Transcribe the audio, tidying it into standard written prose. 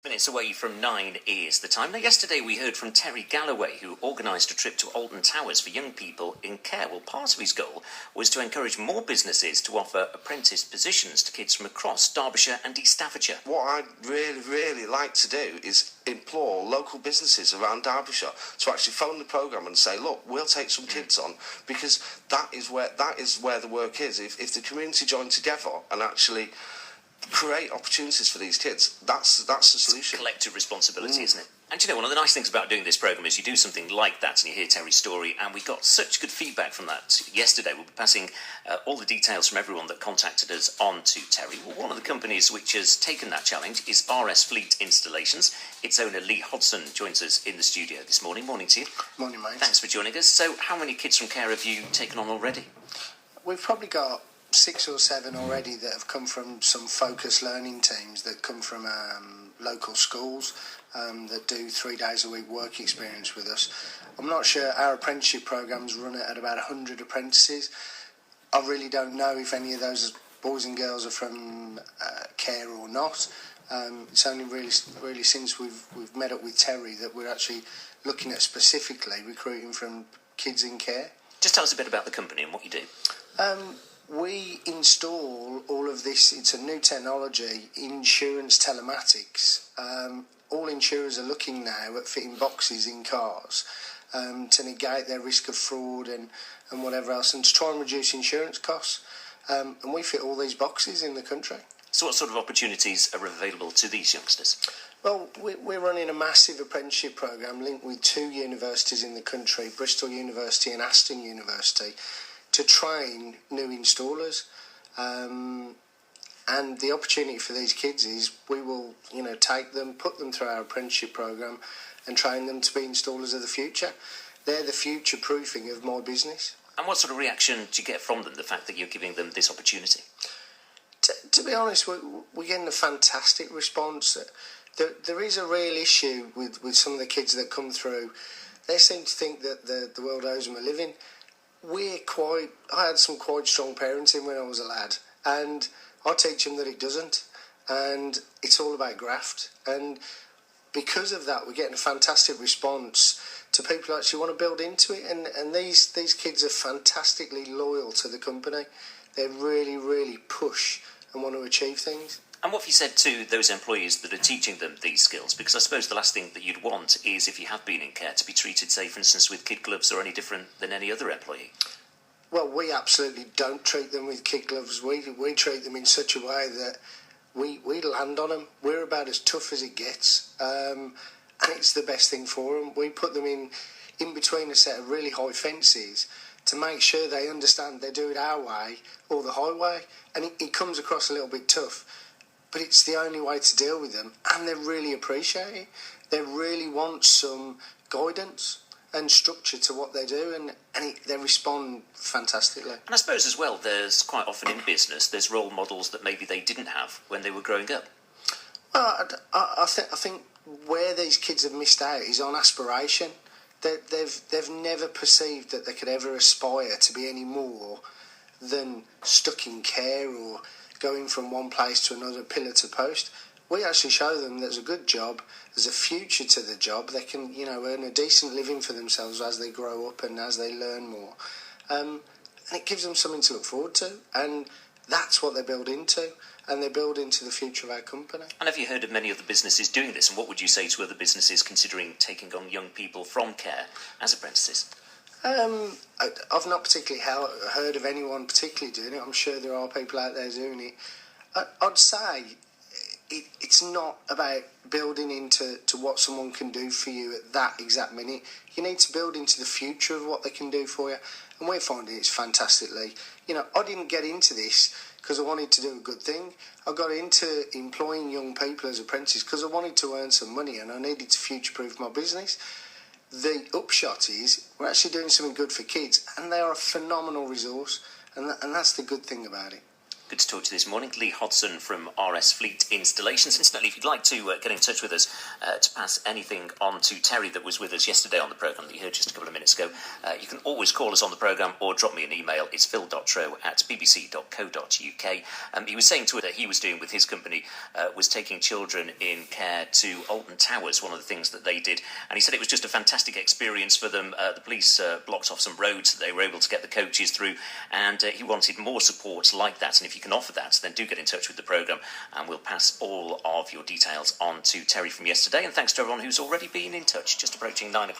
Minutes away from 9 is the time. Now, yesterday we heard from Terry Galloway, who organised a trip to Alton Towers for young people in care. Well, part of his goal was to encourage more businesses to offer apprentice positions to kids from across Derbyshire and East Staffordshire. What I'd really like to do is implore local businesses around Derbyshire to actually phone the programme and say, look, we'll take some kids on, because that is where the work is. If the community join together and actually create opportunities for these kids, that's the solution. It's collective responsibility, isn't it? And you know, one of the nice things about doing this programme is you do something like that and you hear Terry's story, and we got such good feedback from that yesterday. We'll be passing all the details from everyone that contacted us on to Terry. Well, one of the companies which has taken that challenge is RS Fleet Installations. Its owner, Lea Hudson, joins us in the studio this morning. Morning to you. Morning, mate. Thanks for joining us. So, how many kids from care have you taken on already? We've probably got 6 or 7 already that have come from some focused learning teams that come from local schools that do 3 days a week work experience with us. I'm not sure, our apprenticeship programmes run at about 100 apprentices. I really don't know if any of those boys and girls are from care or not. It's only really since we've met up with Terry that we're actually looking at specifically recruiting from kids in care. Just tell us a bit about the company and what you do. We install all of this, it's a new technology, insurance telematics. All insurers are looking now at fitting boxes in cars to negate their risk of fraud and whatever else, and to try and reduce insurance costs. And we fit all these boxes in the country. So what sort of opportunities are available to these youngsters? Well, we're running a massive apprenticeship programme linked with 2 universities in the country, Bristol University and Aston University, to train new installers, and the opportunity for these kids is we will, take them, put them through our apprenticeship programme, and train them to be installers of the future. They're the future proofing of my business. And what sort of reaction do you get from them, the fact that you're giving them this opportunity? To be honest, we're getting a fantastic response. There is a real issue with some of the kids that come through. They seem to think that the world owes them a living. I had some quite strong parenting when I was a lad, and I teach them that it doesn't, and it's all about graft. And because of that, we're getting a fantastic response to people who actually want to build into it, and these kids are fantastically loyal to the company. They really push and want to achieve things. And what have you said to those employees that are teaching them these skills? Because I suppose the last thing that you'd want is, if you have been in care, to be treated, say, for instance, with kid gloves or any different than any other employee. Well, we absolutely don't treat them with kid gloves. We treat them in such a way that we land on them. We're about as tough as it gets, and it's the best thing for them. We put them in between a set of really high fences to make sure they understand they do it our way or the highway, and it comes across a little bit tough. But it's the only way to deal with them, and they really appreciate it. They really want some guidance and structure to what they do, and they respond fantastically. And I suppose as well, there's quite often in business, there's role models that maybe they didn't have when they were growing up. Well, I think where these kids have missed out is on aspiration. They've never perceived that they could ever aspire to be any more than stuck in care or going from one place to another, pillar to post. We actually show them there's a good job, there's a future to the job. They can, earn a decent living for themselves as they grow up and as they learn more. And it gives them something to look forward to. And that's what they build into. And they build into the future of our company. And have you heard of many other businesses doing this? And what would you say to other businesses considering taking on young people from care as apprentices? I've not particularly heard of anyone particularly doing it. I'm sure there are people out there doing it. I'd say it's not about building into what someone can do for you at that exact minute. You need to build into the future of what they can do for you. And we're finding it's fantastically. I didn't get into this because I wanted to do a good thing. I got into employing young people as apprentices because I wanted to earn some money and I needed to future-proof my business. The upshot is we're actually doing something good for kids, and they are a phenomenal resource, and that's the good thing about it. Good to talk to you this morning. Lea Hudson from RS Fleet Installations. Incidentally, if you'd like to get in touch with us to pass anything on to Terry that was with us yesterday on the programme that you heard just a couple of minutes ago, you can always call us on the programme or drop me an email. It's phil.tro@bbc.co.uk. He was saying to us that he was doing with his company was taking children in care to Alton Towers, one of the things that they did. And he said it was just a fantastic experience for them. The police blocked off some roads that they were able to get the coaches through, and he wanted more support like that. And if you can offer that, then do get in touch with the programme and we'll pass all of your details on to Terry from yesterday. And thanks to everyone who's already been in touch, just approaching 9 o'clock.